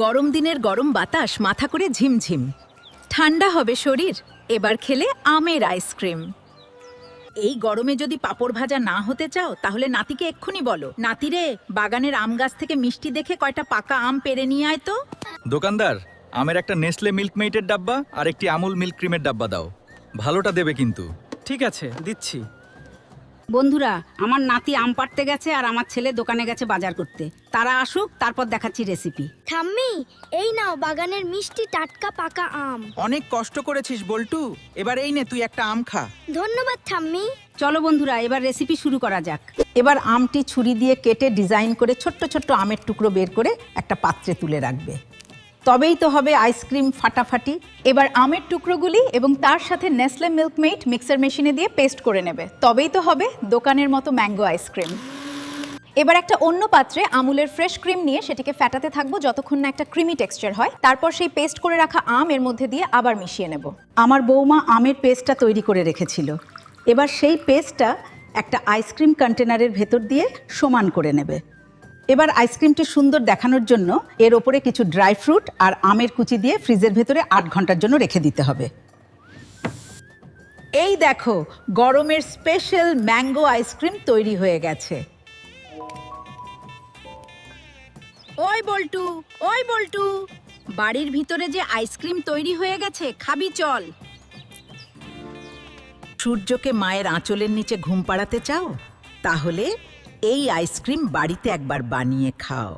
গরম দিনের গরম বাতাস মাথা করে ঝিমঝিম, ঠান্ডা হবে শরীর। এবার খেলে আমের আইসক্রিম। এই গরমে যদি পাঁপড় ভাজা না হতে চাও তাহলে নাতিকে এক্ষুনি বলো, নাতিরে বাগানের আম গাছ থেকে মিষ্টি দেখে কয়টা পাকা আম পেড়ে নিয়ে আয় তো। দোকানদার, আমের একটা নেসলে মিল্কমেইটের ডাব্বা আর একটি আমুল মিল্ক ক্রিমের ডাব্বা দাও। ভালোটা দেবে কিন্তু। ঠিক আছে, দিচ্ছি। বন্ধুরা, আমার নাতি আম পাড়তে গেছে আর আমার ছেলে দোকানে গেছে বাজার করতে। তারা আসুক, তারপর দেখাচ্ছি রেসিপি। ঠাম্মি, এই নাও বাগানের মিষ্টি টাটকা পাকা আম। অনেক কষ্ট করেছিস বল্টু, এবার এই নে তুই একটা আম খা। ধন্যবাদ ঠাম্মি। চলো বন্ধুরা, এবার রেসিপি শুরু করা যাক। এবার আমটি ছুরি দিয়ে কেটে ডিজাইন করে ছোট্ট ছোট্ট আমের টুকরো বের করে একটা পাত্রে তুলে রাখবে। তবেই তো হবে আইসক্রিম ফাটাফাটি। এবার আমের টুকরোগুলি এবং তার সাথে নেসলে মিল্কমেইট মিক্সার মেশিনে দিয়ে পেস্ট করে নেবে। তবেই তো হবে দোকানের মতো ম্যাঙ্গো আইসক্রিম। এবার একটা অন্য পাত্রে আমুলের ফ্রেশ ক্রিম নিয়ে সেটিকে ফ্যাটাতে থাকবো যতক্ষণ না একটা ক্রিমি টেক্সচার হয়। তারপর সেই পেস্ট করে রাখা আম এর মধ্যে দিয়ে আবার মিশিয়ে নেব। আমার বৌমা আমের পেস্টটা তৈরি করে রেখেছিল। এবার সেই পেস্টটা একটা আইসক্রিম কন্টেনারের ভেতর দিয়ে সমান করে নেবে। এবার আইসক্রিমটি সুন্দর দেখানোর জন্য এর ওপরে কিছু ড্রাই ফ্রুট আর আমের কুচি দিয়ে ফ্রিজের ভেতরে 8 ঘন্টার জন্য রেখে দিতে হবে। এই দেখো, গরমের স্পেশাল ম্যাঙ্গো আইসক্রিম তৈরি হয়ে গেছে। ওই বল্টু, ওই বল্টু, বাড়ির ভিতরে যে আইসক্রিম তৈরি হয়ে গেছে, খাবি চল। সূর্যকে মায়ের আঁচলের নিচে ঘুম পাড়াতে চাও? তাহলে এই আইসক্রিম বাড়িতে একবার বানিয়ে খাও।